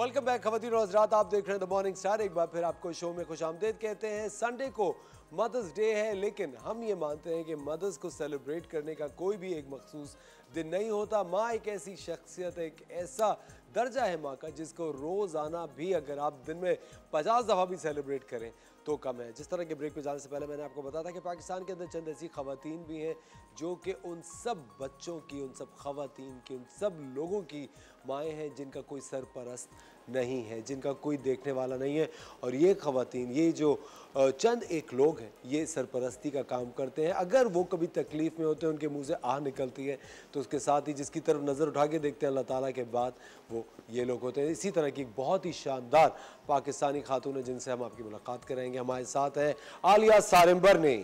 Welcome back खवातीन और हज़रात, आप देख रहे हैं द मॉर्निंग स्टार। एक बार फिर आपको शो में खुशामदीद कहते हैं। संडे को मदर्स डे है, लेकिन हम ये मानते हैं कि मदर्स को सेलिब्रेट करने का कोई भी एक मखसूस दिन नहीं होता। माँ एक ऐसी शख्सियत, एक ऐसा दर्जा है माँ का, जिसको रोज़ाना भी अगर आप दिन में 50 दफ़ा भी सेलिब्रेट करें तो कम है। जिस तरह के ब्रेक पे जाने से पहले मैंने आपको बताया था कि पाकिस्तान के अंदर चंद ऐसी ख़वातीन भी हैं जो कि उन सब बच्चों की, उन सब ख़वातीन की, उन सब लोगों की माएँ हैं जिनका कोई सरपरस्त नहीं है, जिनका कोई देखने वाला नहीं है। और ये ख़वातीन, ये जो चंद एक लोग हैं, ये सरपरस्ती का काम करते हैं। अगर वो कभी तकलीफ़ में होते हैं, उनके मुंह से आह निकलती है, तो उसके साथ ही जिसकी तरफ नज़र उठा के देखते हैं अल्लाह ताला के बाद, वो ये लोग होते हैं। इसी तरह की एक बहुत ही शानदार पाकिस्तानी खातून है जिनसे हम आपकी मुलाकात कराएंगे। हमारे साथ हैं आलिया सारिम्बरनी।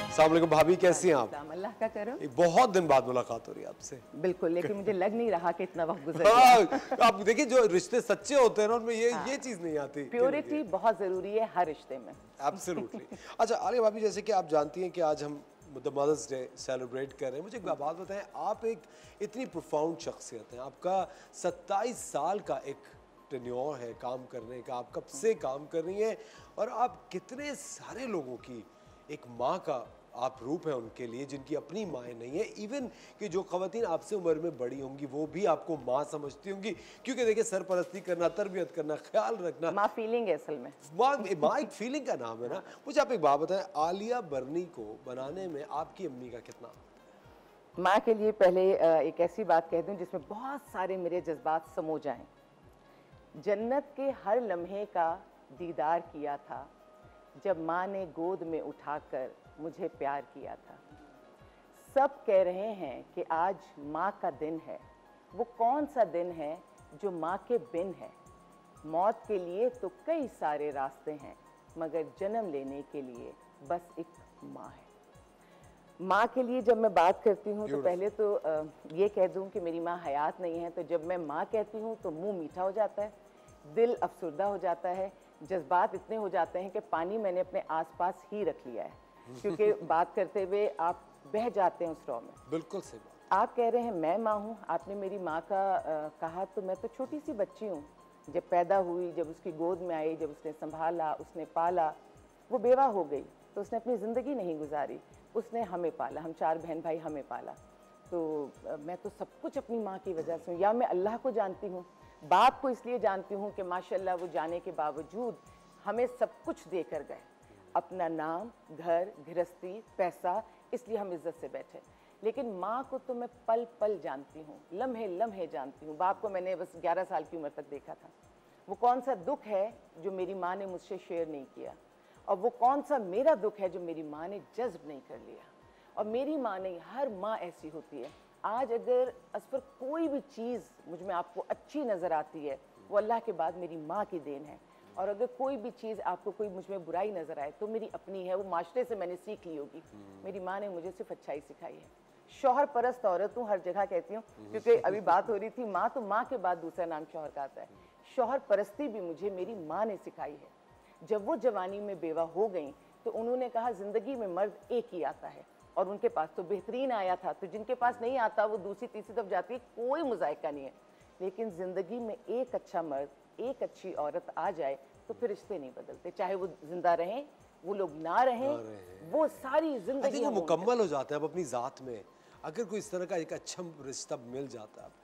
अस्सलाम वालेकुम भाभी, कैसी हैं आप? अल्लाह का करम। बहुत दिन बाद मुलाकात हो रही है आपसे। बिल्कुल, लेकिन मुझे लग नहीं रहा कि इतना वक्त गुजर गया। आप देखिए, जो रिश्ते सच्चे होते हैं ना, उनमें ये चीज़ नहीं आती। प्योरिटी बहुत ज़रूरी है हर रिश्ते में। एब्सोल्युटली। अच्छा आलिया भाभी, जैसे कि आप जानती हैं कि आज हम मदर्स डे सेलिब्रेट कर रहे हैं। मुझे एक बात बताएं, आप एक इतनी प्रोफाउंड शख्सियत हैं, आपका 27 साल का एक टेन्योर है काम करने का, आप कब से काम कर रही हैं और आप कितने सारे लोगों की एक माँ का आप रूप है उनके लिए, जिनकी अपनी माएँ नहीं है। इवन कि जो ख़वातीन आपसे उम्र में बड़ी होंगी वो भी आपको माँ समझती होंगी, क्योंकि देखिए सरपरस्ती करना, तरबियत करना, ख्याल रखना, माँ फीलिंग है असल में। माँ एक फीलिंग का नाम है ना। मुझे आप एक बात बताएं, आलिया बरनी को बनाने में आपकी अम्मी का कितना? माँ के लिए पहले एक ऐसी बात कह दूं जिसमें बहुत सारे मेरे जज्बात समो जाएं। जन्नत के हर लम्हे का दीदार किया था जब माँ ने गोद में उठाकर मुझे प्यार किया था। सब कह रहे हैं कि आज माँ का दिन है, वो कौन सा दिन है जो माँ के बिन है। मौत के लिए तो कई सारे रास्ते हैं, मगर जन्म लेने के लिए बस एक माँ है। माँ के लिए जब मैं बात करती हूँ तो पहले तो ये कह दूँ कि मेरी माँ हयात नहीं है, तो जब मैं माँ कहती हूँ तो मुंह मीठा हो जाता है, दिल अफसुर्दा हो जाता है, जज्बात इतने हो जाते हैं कि पानी मैंने अपने आसपास ही रख लिया है, क्योंकि बात करते हुए आप बह जाते हैं उस रौ में। बिल्कुल सही बात। आप कह रहे हैं मैं माँ हूँ, आपने मेरी माँ का कहा, तो मैं तो छोटी सी बच्ची हूँ। जब पैदा हुई, जब उसकी गोद में आई, जब उसने संभाला, उसने पाला, वो बेवा हो गई तो उसने अपनी ज़िंदगी नहीं गुजारी, उसने हमें पाला, हम 4 बहन भाई हमें पाला। तो मैं तो सब कुछ अपनी माँ की वजह से हूँ। या मैं अल्लाह को जानती हूँ, बाप को इसलिए जानती हूँ कि माशाल्लाह वो जाने के बावजूद हमें सब कुछ दे कर गए, अपना नाम, घर, गृहस्थी, पैसा, इसलिए हम इज्जत से बैठे। लेकिन माँ को तो मैं पल पल जानती हूँ, लम्हे लम्हे जानती हूँ। बाप को मैंने बस 11 साल की उम्र तक देखा था। वो कौन सा दुख है जो मेरी माँ ने मुझसे शेयर नहीं किया, और वो कौन सा मेरा दुख है जो मेरी माँ ने जज्ब नहीं कर लिया। और मेरी माँ नहीं, हर माँ ऐसी होती है। आज अगर असफर कोई भी चीज़ मुझ में आपको अच्छी नज़र आती है, वो अल्लाह के बाद मेरी माँ की देन है। और अगर कोई भी चीज़ आपको कोई मुझ में बुराई नज़र आए तो मेरी अपनी है, वो माशरे से मैंने सीख ली होगी। मेरी माँ ने मुझे सिर्फ अच्छाई सिखाई है। शौहर परस्त औरत हूँ, हर जगह कहती हूँ, क्योंकि अभी बात हो रही थी माँ, तो माँ के बाद दूसरा नाम शौहर का आता है। शौहर परस्ती भी मुझे मेरी माँ ने सिखाई है। जब वो जवानी में बेवा हो गई तो उन्होंने कहा ज़िंदगी में मर्द एक ही आता है, और उनके पास तो बेहतरीन आया था, तो जिनके पास नहीं आता वो दूसरी तीसरी तरफ जाती है, कोई मुज़ायका नहीं है। लेकिन ज़िंदगी में एक अच्छा मर्द, एक अच्छी औरत आ जाए तो फिर रिश्ते नहीं बदलते, चाहे वो जिंदा रहें, वो लोग ना रहें, वो सारी जिंदगी वो मुकम्मल हो जाता है। अब अपनी ज़ात में अगर कोई इस तरह का एक अच्छा रिश्ता मिल जाता है